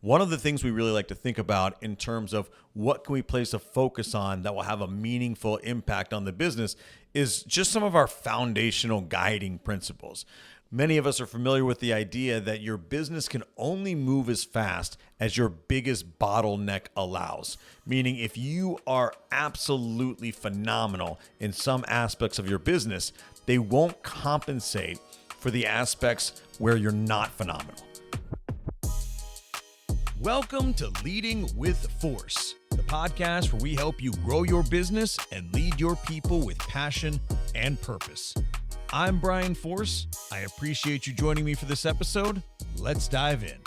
One of the things we really like to think about in terms of what can we place a focus on that will have a meaningful impact on the business is just some of our foundational guiding principles. Many of us are familiar with the idea that your business can only move as fast as your biggest bottleneck allows. Meaning if you are absolutely phenomenal in some aspects of your business, they won't compensate for the aspects where you're not phenomenal. Welcome to Leading with Force, the podcast where we help you grow your business and lead your people with passion and purpose. I'm Brian Force. I appreciate you joining me for this episode. Let's dive in.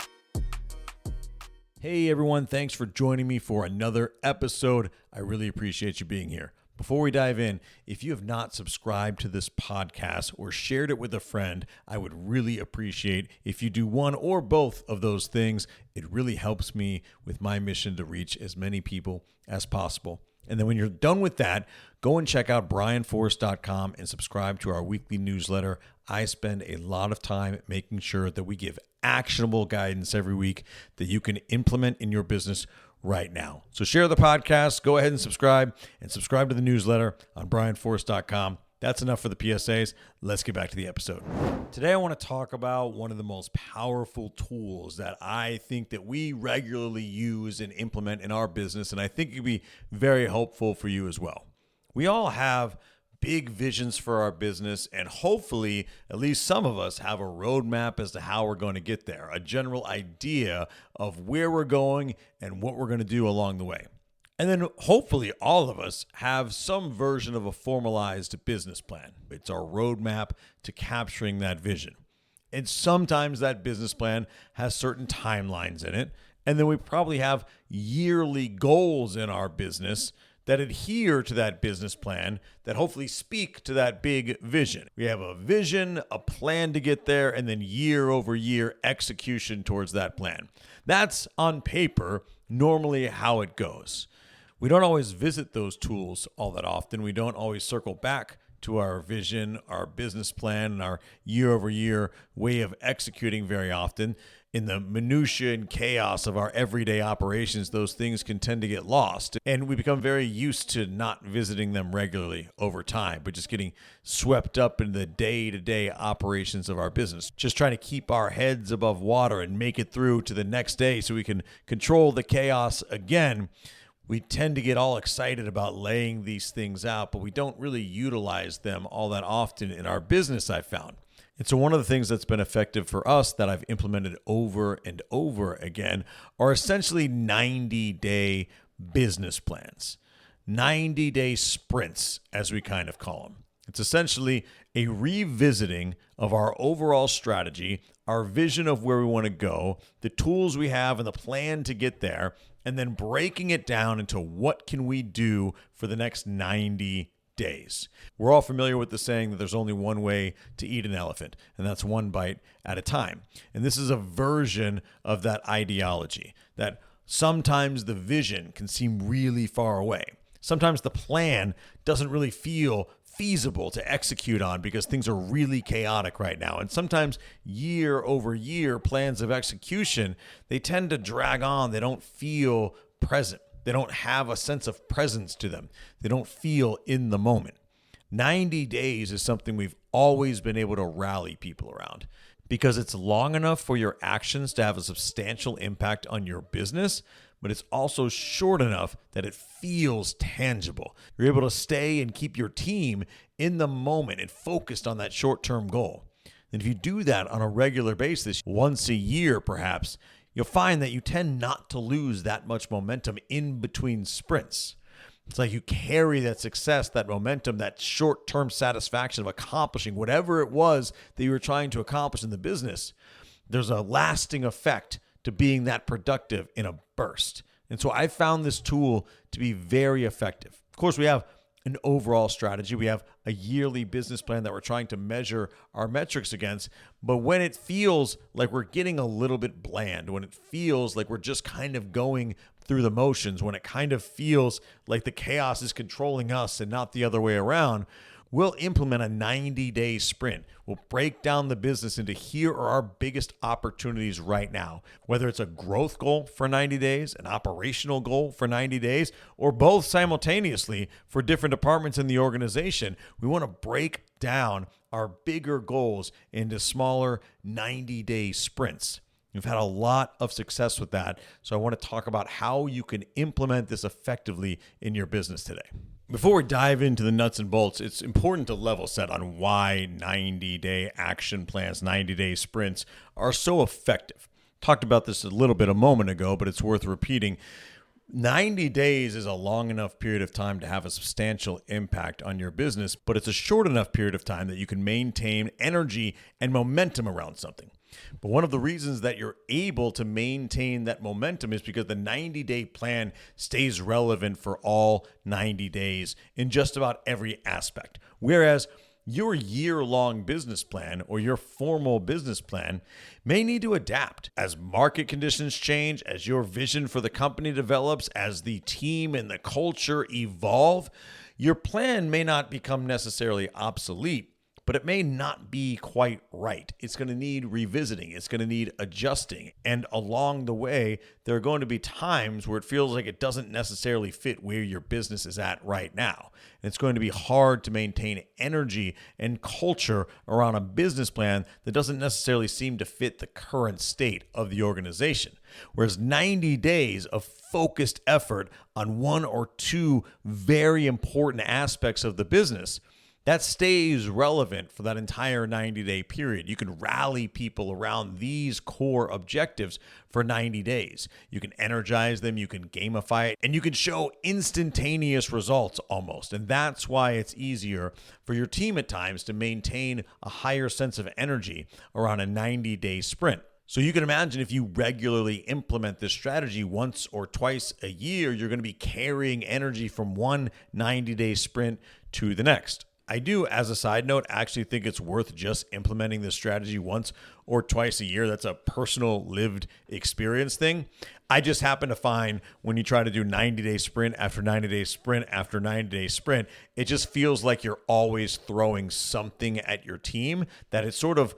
Hey everyone, thanks for joining me for another episode. I really appreciate you being here. Before we dive in, if you have not subscribed to this podcast or shared it with a friend, I would really appreciate if you do one or both of those things. It really helps me with my mission to reach as many people as possible. And then when you're done with that, go and check out brianforce.com and subscribe to our weekly newsletter. I spend a lot of time making sure that we give actionable guidance every week that you can implement in your business right now. So share the podcast, go ahead and subscribe to the newsletter on brianforce.com. That's enough for the PSAs. Let's get back to the episode. Today I want to talk about one of the most powerful tools that I think that we regularly use and implement in our business, and I think it could be very helpful for you as well. We all have big visions for our business, and hopefully at least some of us have a roadmap as to how we're going to get there, a general idea of where we're going and what we're going to do along the way. And then hopefully all of us have some version of a formalized business plan. It's our roadmap to capturing that vision. And sometimes that business plan has certain timelines in it. And then we probably have yearly goals in our business that adhere to that business plan that hopefully speak to that big vision. We have a vision, a plan to get there, and then year over year execution towards that plan. That's on paper normally how it goes. We don't always visit those tools all that often. We don't always circle back to our vision, our business plan, and our year over year way of executing very often. In the minutia and chaos of our everyday operations, those things can tend to get lost. And we become very used to not visiting them regularly over time, but just getting swept up in the day-to-day operations of our business. Just trying to keep our heads above water and make it through to the next day so we can control the chaos again. We tend to get all excited about laying these things out, but we don't really utilize them all that often in our business, I've found. And so one of the things that's been effective for us that I've implemented over and over again are essentially 90-day business plans, 90-day sprints, as we kind of call them. It's essentially a revisiting of our overall strategy, our vision of where we want to go, the tools we have and the plan to get there, and then breaking it down into what can we do for the next 90 days. We're all familiar with the saying that there's only one way to eat an elephant, and that's one bite at a time. And this is a version of that ideology, that sometimes the vision can seem really far away. Sometimes the plan doesn't really feel feasible to execute on because things are really chaotic right now. And sometimes year over year plans of execution, they tend to drag on. They don't feel present. They don't have a sense of presence to them. They don't feel in the moment. 90 days is something we've always been able to rally people around because it's long enough for your actions to have a substantial impact on your business, but it's also short enough that it feels tangible. You're able to stay and keep your team in the moment and focused on that short-term goal. And if you do that on a regular basis, once a year perhaps, you'll find that you tend not to lose that much momentum in between sprints. It's like you carry that success, that momentum, that short-term satisfaction of accomplishing whatever it was that you were trying to accomplish in the business. There's a lasting effect to being that productive in a burst. And so I found this tool to be very effective. Of course, we have an overall strategy. We have a yearly business plan that we're trying to measure our metrics against. But when it feels like we're getting a little bit bland, when it feels like we're just kind of going through the motions, when it kind of feels like the chaos is controlling us and not the other way around, We'll implement a 90-day sprint. We'll break down the business into here are our biggest opportunities right now. Whether it's a growth goal for 90 days, an operational goal for 90 days, or both simultaneously for different departments in the organization, we want to break down our bigger goals into smaller 90-day sprints. We've had a lot of success with that, so I want to talk about how you can implement this effectively in your business today. Before we dive into the nuts and bolts, it's important to level set on why 90-day action plans, 90-day sprints are so effective. Talked about this a little bit a moment ago, but it's worth repeating. 90 days is a long enough period of time to have a substantial impact on your business, but it's a short enough period of time that you can maintain energy and momentum around something. But one of the reasons that you're able to maintain that momentum is because the 90-day plan stays relevant for all 90 days in just about every aspect. Whereas your year-long business plan or your formal business plan may need to adapt as market conditions change, as your vision for the company develops, as the team and the culture evolve. Your plan may not become necessarily obsolete, but it may not be quite right. It's going to need revisiting. It's going to need adjusting. And along the way, there are going to be times where it feels like it doesn't necessarily fit where your business is at right now. And it's going to be hard to maintain energy and culture around a business plan that doesn't necessarily seem to fit the current state of the organization. Whereas 90 days of focused effort on one or two very important aspects of the business, that stays relevant for that entire 90-day period. You can rally people around these core objectives for 90 days. You can energize them, you can gamify it, and you can show instantaneous results almost. And that's why it's easier for your team at times to maintain a higher sense of energy around a 90-day sprint. So you can imagine if you regularly implement this strategy once or twice a year, you're going to be carrying energy from one 90-day sprint to the next. I do, as a side note, actually think it's worth just implementing this strategy once or twice a year. That's a personal lived experience thing. I just happen to find when you try to do 90-day sprint after 90-day sprint after 90-day sprint, it just feels like you're always throwing something at your team that it sort of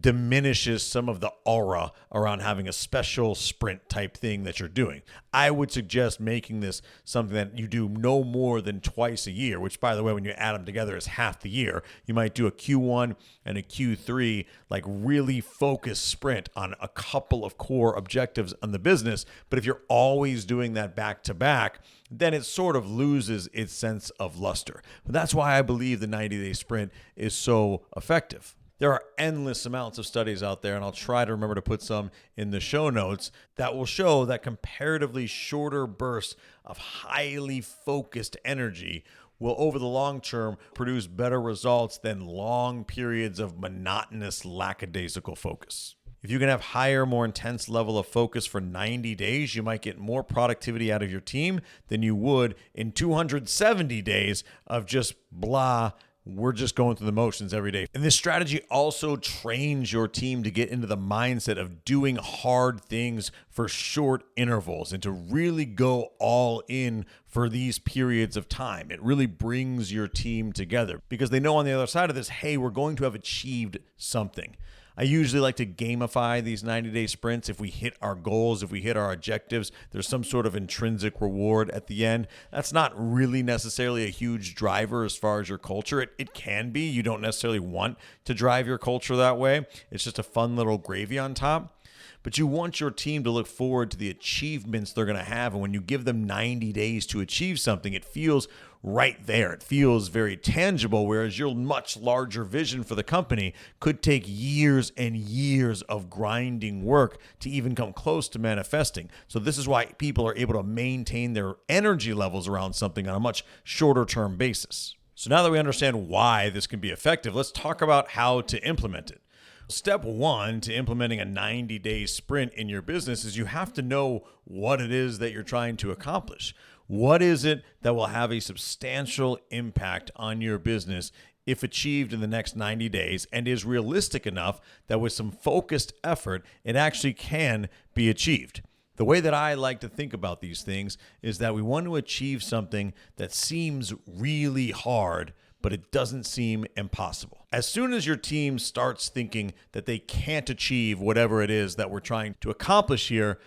diminishes some of the aura around having a special sprint type thing that you're doing. I would suggest making this something that you do no more than twice a year, which, by the way, when you add them together is half the year. You might do a Q1 and a Q3, like really focused sprint on a couple of core objectives on the business. But if you're always doing that back to back, then it sort of loses its sense of luster. But that's why I believe the 90-day sprint is so effective. There are endless amounts of studies out there, and I'll try to remember to put some in the show notes, that will show that comparatively shorter bursts of highly focused energy will, over the long term, produce better results than long periods of monotonous, lackadaisical focus. If you can have higher, more intense level of focus for 90 days, you might get more productivity out of your team than you would in 270 days of just blah. We're just going through the motions every day. And this strategy also trains your team to get into the mindset of doing hard things for short intervals and to really go all in for these periods of time. It really brings your team together because they know on the other side of this, hey, we're going to have achieved something. I usually like to gamify these 90-day sprints. If we hit our goals, if we hit our objectives, there's some sort of intrinsic reward at the end. That's not really necessarily a huge driver as far as your culture. It can be. You don't necessarily want to drive your culture that way. It's just a fun little gravy on top. But you want your team to look forward to the achievements they're going to have. And when you give them 90 days to achieve something, it feels right there. It feels very tangible, whereas your much larger vision for the company could take years and years of grinding work to even come close to manifesting. So this is why people are able to maintain their energy levels around something on a much shorter term basis. So now that we understand why this can be effective, let's talk about how to implement it. Step one to implementing a 90-day sprint in your business is you have to know what it is that you're trying to accomplish. What is it that will have a substantial impact on your business if achieved in the next 90 days and is realistic enough that with some focused effort, it actually can be achieved? The way that I like to think about these things is that we want to achieve something that seems really hard, but it doesn't seem impossible. As soon as your team starts thinking that they can't achieve whatever it is that we're trying to accomplish here,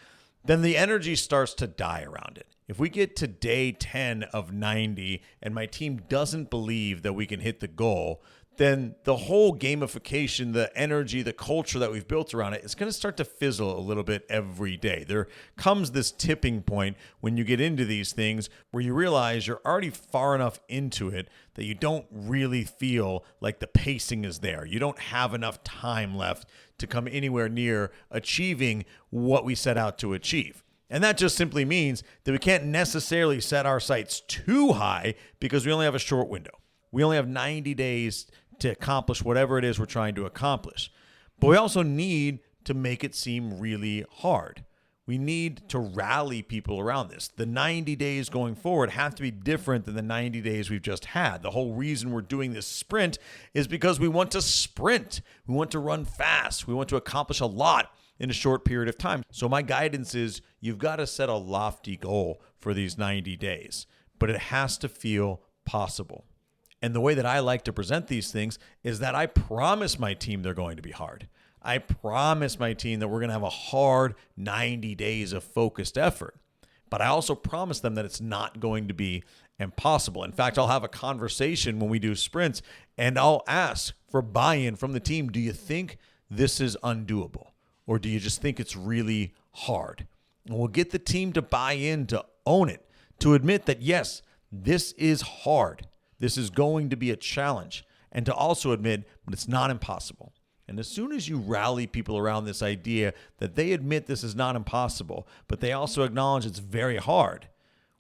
then the energy starts to die around it. If we get to day 10 of 90 and my team doesn't believe that we can hit the goal, then the whole gamification, the energy, the culture that we've built around it is going to start to fizzle a little bit every day. There comes this tipping point when you get into these things where you realize you're already far enough into it that you don't really feel like the pacing is there. You don't have enough time left to come anywhere near achieving what we set out to achieve. And that just simply means that we can't necessarily set our sights too high because we only have a short window. We only have 90 days to accomplish whatever it is we're trying to accomplish. But we also need to make it seem really hard. We need to rally people around this. The 90 days going forward have to be different than the 90 days we've just had. The whole reason we're doing this sprint is because we want to sprint. We want to run fast. We want to accomplish a lot in a short period of time. So my guidance is you've got to set a lofty goal for these 90 days, but it has to feel possible. And the way that I like to present these things is that I promise my team they're going to be hard. I promise my team that we're going to have a hard 90 days of focused effort. But I also promise them that it's not going to be impossible. In fact, I'll have a conversation when we do sprints and I'll ask for buy-in from the team. Do you think this is undoable? Or do you just think it's really hard? And we'll get the team to buy in, to own it, to admit that, yes, this is hard. This is going to be a challenge, and to also admit, but it's not impossible. And as soon as you rally people around this idea that they admit this is not impossible, but they also acknowledge it's very hard,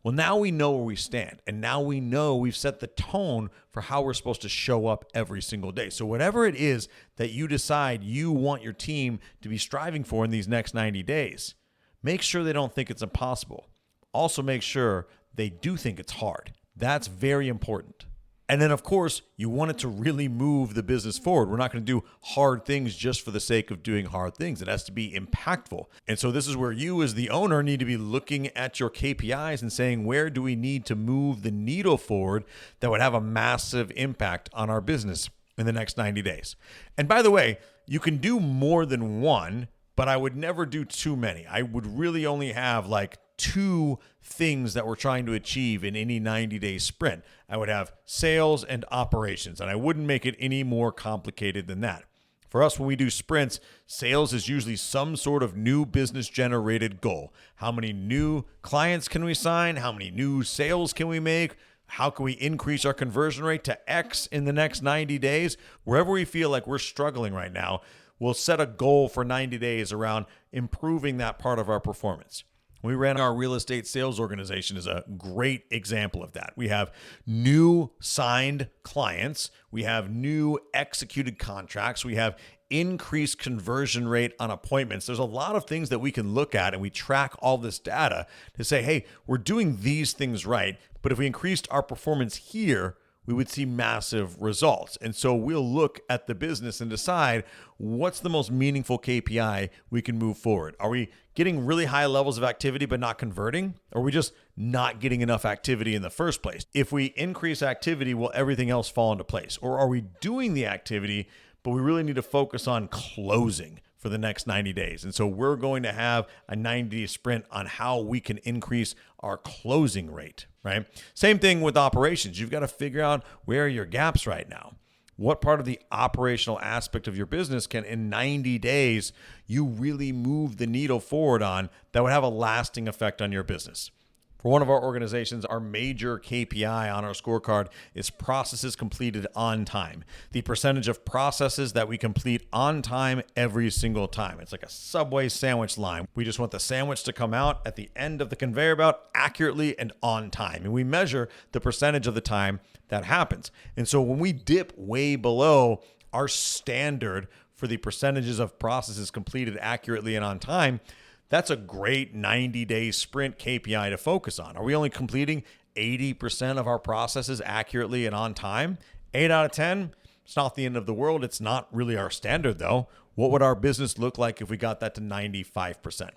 well, now we know where we stand. And now we know we've set the tone for how we're supposed to show up every single day. So whatever it is that you decide you want your team to be striving for in these next 90 days, make sure they don't think it's impossible. Also make sure they do think it's hard. That's very important. And then, of course, you want it to really move the business forward. We're not going to do hard things just for the sake of doing hard things. It has to be impactful. And so this is where you as the owner need to be looking at your KPIs and saying, where do we need to move the needle forward that would have a massive impact on our business in the next 90 days? And by the way, you can do more than one, but I would never do too many. I would really only have like 2 things that we're trying to achieve in any 90-day sprint. I would have sales and operations, and I wouldn't make it any more complicated than that. For us, when we do sprints, sales is usually some sort of new business generated goal. How many new clients can we sign? How many new sales can we make? How can we increase our conversion rate to X in the next 90 days? Wherever we feel like we're struggling right now, we'll set a goal for 90 days around improving that part of our performance. We ran our real estate sales organization is a great example of that. We have new signed clients. We have new executed contracts. We have increased conversion rate on appointments. There's a lot of things that we can look at, and we track all this data to say, hey, we're doing these things right, but if we increased our performance here, we would see massive results. And so we'll look at the business and decide what's the most meaningful KPI we can move forward. Are we getting really high levels of activity but not converting? Or are we just not getting enough activity in the first place? If we increase activity, will everything else fall into place? Or are we doing the activity, but we really need to focus on closing for the next 90 days? And so we're going to have a 90-day sprint on how we can increase our closing rate, right? Same thing with operations. You've got to figure out where are your gaps right now. What part of the operational aspect of your business can in 90 days you really move the needle forward on that would have a lasting effect on your business? For one of our organizations, our major KPI on our scorecard is processes completed on time. The percentage of processes that we complete on time every single time. It's like a Subway sandwich line. We just want the sandwich to come out at the end of the conveyor belt accurately and on time. And we measure the percentage of the time that happens. And so when we dip way below our standard for the percentages of processes completed accurately and on time, that's a great 90-day sprint KPI to focus on. Are we only completing 80% of our processes accurately and on time? 8 out of 10, it's not the end of the world. It's not really our standard, though. What would our business look like if we got that to 95%?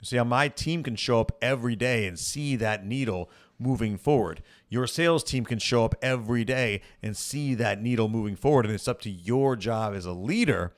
See how my team can show up every day and see that needle moving forward. Your sales team can show up every day and see that needle moving forward, and it's up to your job as a leader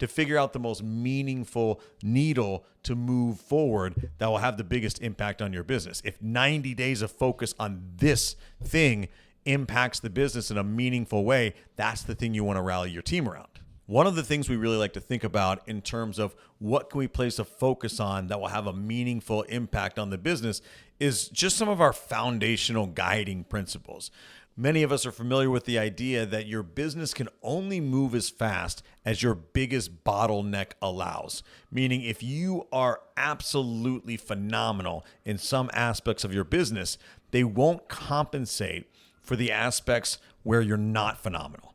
to figure out the most meaningful needle to move forward that will have the biggest impact on your business. If 90 days of focus on this thing impacts the business in a meaningful way, that's the thing you want to rally your team around. One of the things we really like to think about in terms of what can we place a focus on that will have a meaningful impact on the business is just some of our foundational guiding principles. Many of us are familiar with the idea that your business can only move as fast as your biggest bottleneck allows. Meaning if you are absolutely phenomenal in some aspects of your business, they won't compensate for the aspects where you're not phenomenal.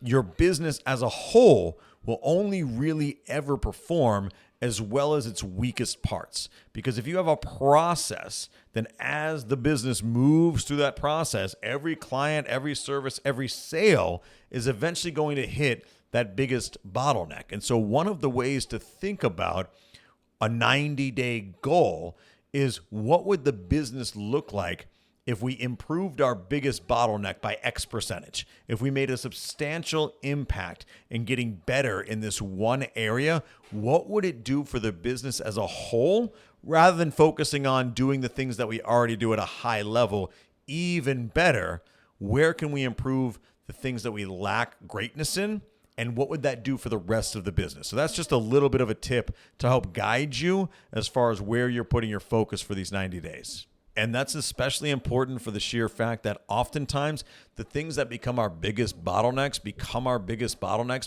Your business as a whole will only really ever perform as well as its weakest parts. Because if you have a process, then as the business moves through that process, every client, every service, every sale is eventually going to hit that biggest bottleneck. And so one of the ways to think about a 90-day goal is, what would the business look like if we improved our biggest bottleneck by X percentage? If we made a substantial impact in getting better in this one area, what would it do for the business as a whole, rather than focusing on doing the things that we already do at a high level even better? Where can we improve the things that we lack greatness in? And what would that do for the rest of the business? So that's just a little bit of a tip to help guide you as far as where you're putting your focus for these 90 days. And that's especially important for the sheer fact that oftentimes the things that become our biggest bottlenecks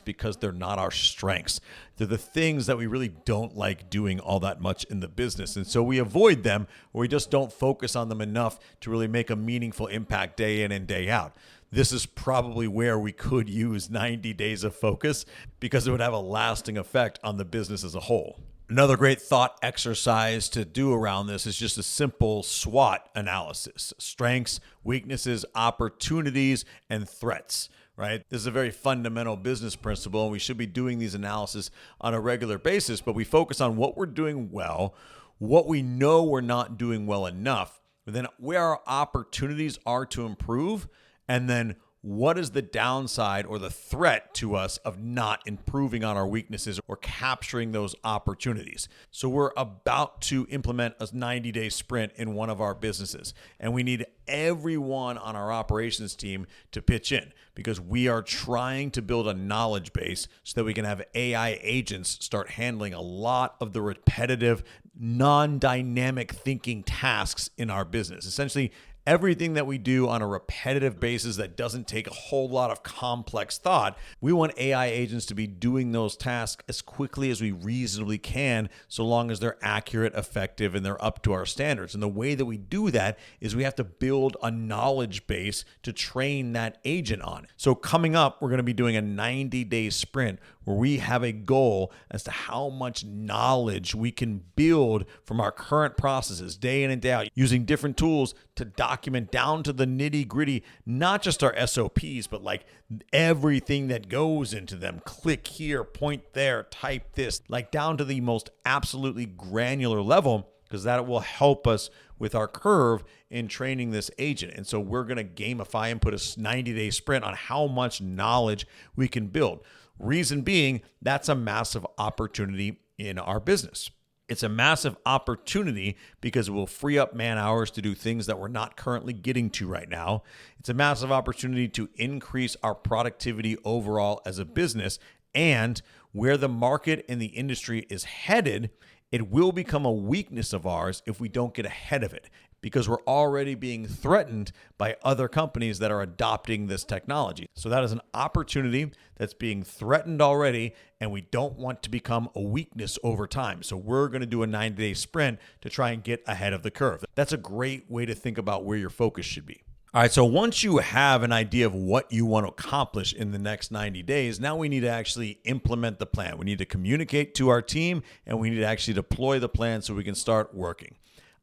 because they're not our strengths. They're the things that we really don't like doing all that much in the business. And so we avoid them, or we just don't focus on them enough to really make a meaningful impact day in and day out. This is probably where we could use 90 days of focus, because it would have a lasting effect on the business as a whole. Another great thought exercise to do around this is just a simple SWOT analysis: strengths, weaknesses, opportunities, and threats, right? This is a very fundamental business principle, and we should be doing these analyses on a regular basis, but we focus on what we're doing well, what we know we're not doing well enough, and then where our opportunities are to improve, and then what is the downside or the threat to us of not improving on our weaknesses or capturing those opportunities. So we're about to implement a 90-day sprint in one of our businesses, and we need everyone on our operations team to pitch in, because we are trying to build a knowledge base so that we can have AI agents start handling a lot of the repetitive, non-dynamic thinking tasks in our business. Essentially, everything that we do on a repetitive basis that doesn't take a whole lot of complex thought, we want AI agents to be doing those tasks as quickly as we reasonably can, so long as they're accurate, effective, and they're up to our standards. And the way that we do that is we have to build a knowledge base to train that agent on. So coming up, we're going to be doing a 90-day sprint where we have a goal as to how much knowledge we can build from our current processes day in and day out, using different tools to document down to the nitty gritty, not just our SOPs, but like everything that goes into them. Click here, point there, type this, like down to the most absolutely granular level, because that will help us with our curve in training this agent. And so we're going to gamify and put a 90-day sprint on how much knowledge we can build. Reason being, that's a massive opportunity in our business. It's a massive opportunity because it will free up man hours to do things that we're not currently getting to right now. It's a massive opportunity to increase our productivity overall as a business. And where the market and the industry is headed, it will become a weakness of ours if we don't get ahead of it, because we're already being threatened by other companies that are adopting this technology. So that is an opportunity that's being threatened already, and we don't want to become a weakness over time. So we're going to do a 90-day sprint to try and get ahead of the curve. That's a great way to think about where your focus should be. All right, so once you have an idea of what you want to accomplish in the next 90 days, now we need to actually implement the plan. We need to communicate to our team, and we need to actually deploy the plan so we can start working.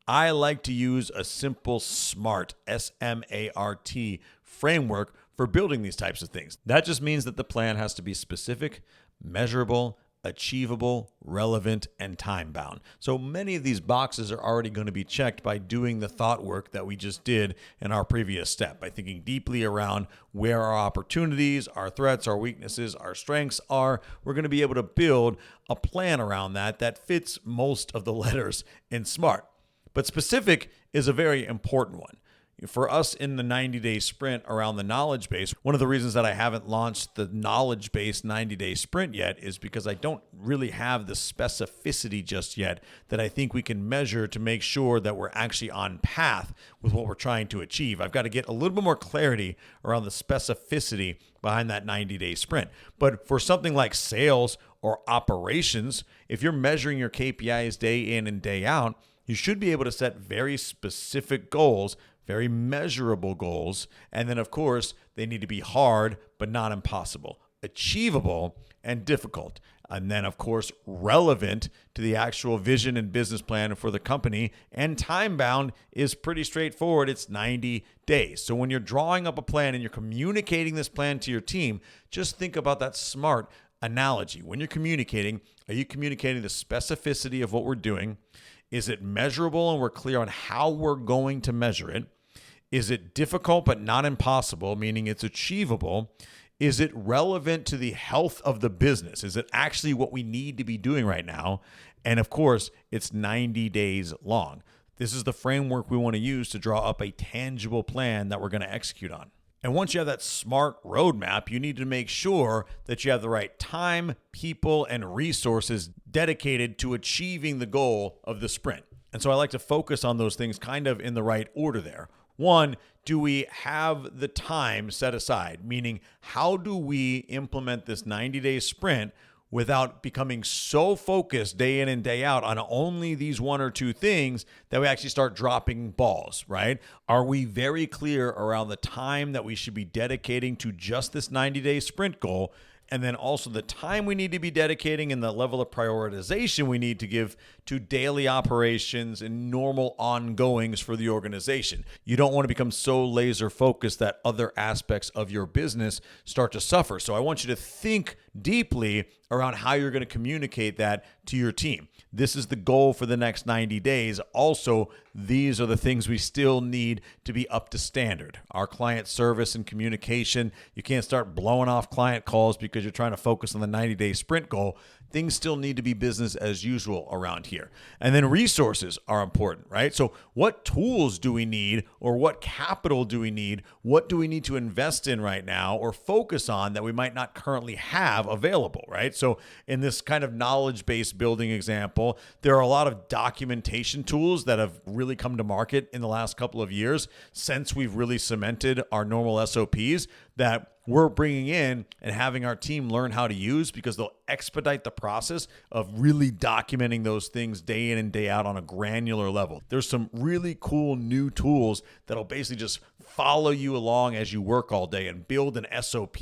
I like to use a simple SMART, S-M-A-R-T framework for building these types of things. That just means that the plan has to be specific, measurable, achievable, relevant, and time bound. So many of these boxes are already going to be checked by doing the thought work that we just did in our previous step, by thinking deeply around where our opportunities, our threats, our weaknesses, our strengths are. We're going to be able to build a plan around that fits most of the letters in SMART. But specific is a very important one. For us in the 90-day sprint around the knowledge base, one of the reasons that I haven't launched the knowledge-based 90-day sprint yet is because I don't really have the specificity just yet that I think we can measure to make sure that we're actually on path with what we're trying to achieve. I've got to get a little bit more clarity around the specificity behind that 90-day sprint. But for something like sales or operations, if you're measuring your KPIs day in and day out, you should be able to set very specific goals, very measurable goals. And then, of course, they need to be hard, but not impossible, achievable, and difficult. And then, of course, relevant to the actual vision and business plan for the company. And time bound is pretty straightforward. It's 90 days. So when you're drawing up a plan and you're communicating this plan to your team, just think about that SMART analogy. When you're communicating, are you communicating the specificity of what we're doing? Is it measurable and we're clear on how we're going to measure it? Is it difficult but not impossible, meaning it's achievable? Is it relevant to the health of the business? Is it actually what we need to be doing right now? And of course, it's 90 days long. This is the framework we want to use to draw up a tangible plan that we're going to execute on. And once you have that SMART roadmap, you need to make sure that you have the right time, people, and resources dedicated to achieving the goal of the sprint. And so I like to focus on those things kind of in the right order there. One, do we have the time set aside? Meaning, how do we implement this 90-day sprint without becoming so focused day in and day out on only these one or two things that we actually start dropping balls, right? Are we very clear around the time that we should be dedicating to just this 90-day sprint goal? And then also the time we need to be dedicating and the level of prioritization we need to give to daily operations and normal ongoings for the organization. You don't want to become so laser focused that other aspects of your business start to suffer. So I want you to think deeply around how you're going to communicate that to your team. This is the goal for the next 90 days. Also, these are the things we still need to be up to standard. Our client service and communication. You can't start blowing off client calls because you're trying to focus on the 90-day sprint goal. Things still need to be business as usual around here. And then resources are important, right? So what tools do we need, or what capital do we need? What do we need to invest in right now or focus on that we might not currently have available, right? So in this kind of knowledge-based building example, there are a lot of documentation tools that have really come to market in the last couple of years since we've really cemented our normal SOPs that we're bringing in and having our team learn how to use, because they'll expedite the process of really documenting those things day in and day out on a granular level. There's some really cool new tools that'll basically just follow you along as you work all day and build an SOP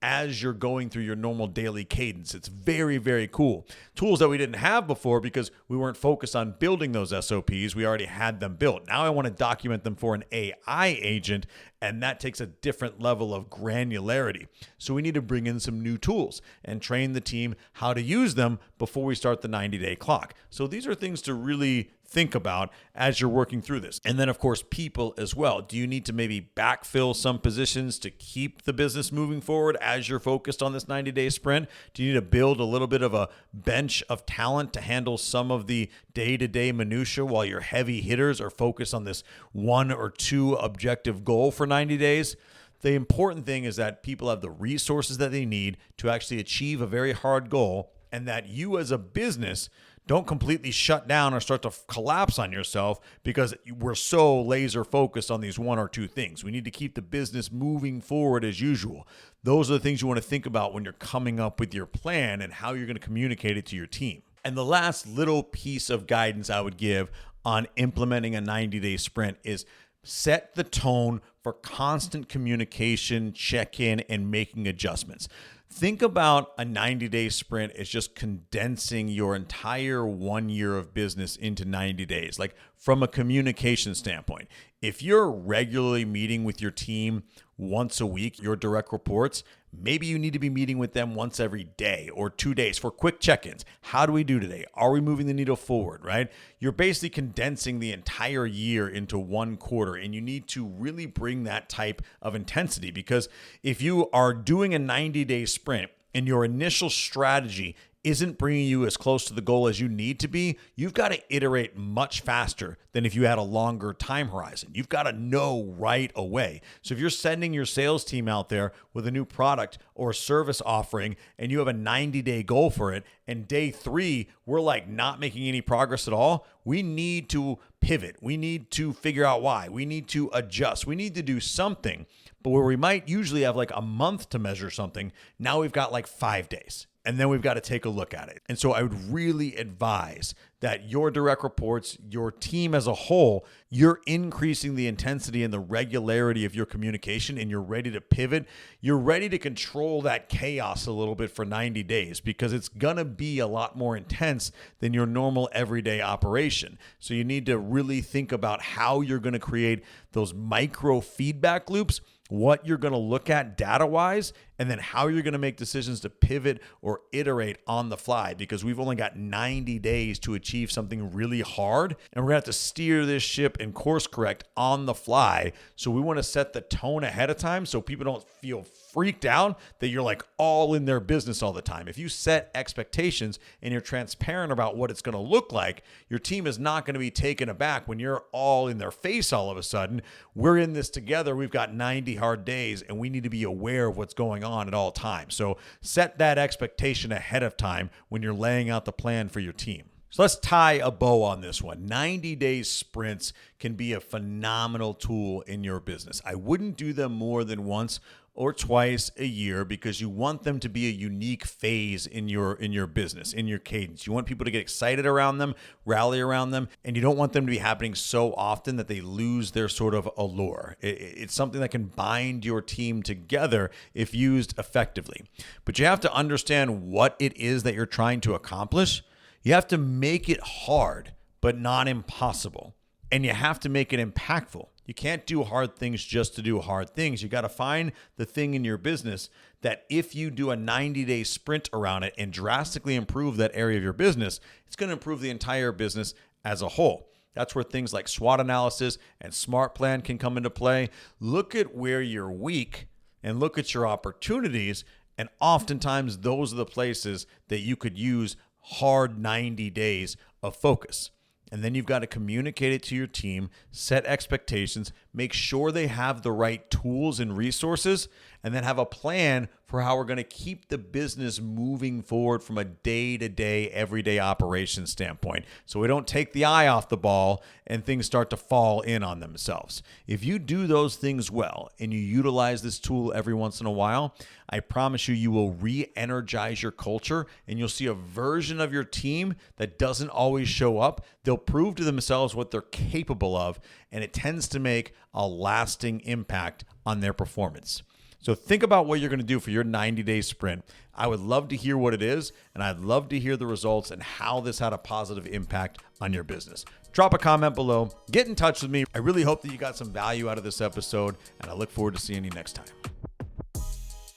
as you're going through your normal daily cadence. It's very, very cool. Tools that we didn't have before because we weren't focused on building those SOPs. We already had them built. Now I want to document them for an AI agent, and that takes a different level of granularity. So we need to bring in some new tools and train the team how to use them before we start the 90-day clock. So these are things to really think about as you're working through this. And then, of course, people as well. Do you need to maybe backfill some positions to keep the business moving forward as you're focused on this 90-day sprint? Do you need to build a little bit of a bench of talent to handle some of the day-to-day minutia while your heavy hitters are focused on this one or two objective goal for 90 days? The important thing is that people have the resources that they need to actually achieve a very hard goal, and that you as a business don't completely shut down or start to collapse on yourself because we're so laser focused on these one or two things. We need to keep the business moving forward as usual. Those are the things you want to think about when you're coming up with your plan and how you're going to communicate it to your team. And the last little piece of guidance I would give on implementing a 90-day sprint is set the tone for constant communication, check-in, and making adjustments. Think about a 90-day sprint as just condensing your entire 1 year of business into 90 days. Like from a communication standpoint. If you're regularly meeting with your team once a week, your direct reports, maybe you need to be meeting with them once every day or 2 days for quick check-ins. How do we do today? Are we moving the needle forward, right? You're basically condensing the entire year into one quarter, and you need to really bring that type of intensity, because if you are doing a 90-day sprint and your initial strategy isn't bringing you as close to the goal as you need to be, you've got to iterate much faster than if you had a longer time horizon. You've got to know right away. So if you're sending your sales team out there with a new product or service offering and you have a 90-day goal for it, and day 3, we're like not making any progress at all, we need to pivot. We need to figure out why. We need to adjust. We need to do something. But where we might usually have like a month to measure something, now we've got like 5 days. And then we've got to take a look at it. And so I would really advise that your direct reports, your team as a whole, you're increasing the intensity and the regularity of your communication, and you're ready to pivot. You're ready to control that chaos a little bit for 90 days, because it's going to be a lot more intense than your normal everyday operation. So you need to really think about how you're going to create those micro feedback loops, what you're going to look at data-wise, and then how you're going to make decisions to pivot or iterate on the fly, because we've only got 90 days to achieve something really hard, and we're going to have to steer this ship and course correct on the fly. So we want to set the tone ahead of time so people don't feel freaked out that you're like all in their business all the time. If you set expectations and you're transparent about what it's going to look like, your team is not going to be taken aback when you're all in their face all of a sudden. We're in this together. We've got 90 hard days, and we need to be aware of what's going on at all times. So set that expectation ahead of time when you're laying out the plan for your team. So let's tie a bow on this one. 90-day sprints can be a phenomenal tool in your business. I wouldn't do them more than once or twice a year, because you want them to be a unique phase in your business, in your cadence. You want people to get excited around them, rally around them, and you don't want them to be happening so often that they lose their sort of allure. It's something that can bind your team together if used effectively. But you have to understand what it is that you're trying to accomplish. You have to make it hard, but not impossible. And you have to make it impactful. You can't do hard things just to do hard things. You got to find the thing in your business that if you do a 90-day sprint around it and drastically improve that area of your business, it's going to improve the entire business as a whole. That's where things like SWOT analysis and SMART plan can come into play. Look at where you're weak and look at your opportunities. And oftentimes those are the places that you could use hard 90 days of focus. And then you've got to communicate it to your team, set expectations, make sure they have the right tools and resources, and then have a plan for how we're going to keep the business moving forward from a day-to-day, everyday operation standpoint, so we don't take the eye off the ball and things start to fall in on themselves. If you do those things well and you utilize this tool every once in a while, I promise you, you will re-energize your culture, and you'll see a version of your team that doesn't always show up. They'll prove to themselves what they're capable of, and it tends to make a lasting impact on their performance. So think about what you're going to do for your 90-day sprint. I would love to hear what it is, and I'd love to hear the results and how this had a positive impact on your business. Drop a comment below. Get in touch with me. I really hope that you got some value out of this episode, and I look forward to seeing you next time.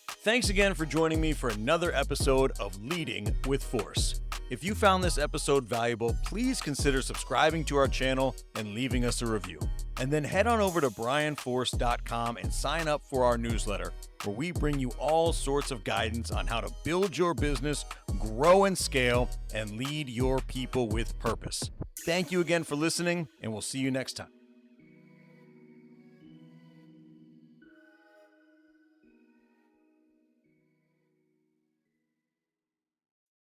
Thanks again for joining me for another episode of Leading with Force. If you found this episode valuable, please consider subscribing to our channel and leaving us a review. And then head on over to brianforce.com and sign up for our newsletter, where we bring you all sorts of guidance on how to build your business, grow and scale, and lead your people with purpose. Thank you again for listening, and we'll see you next time.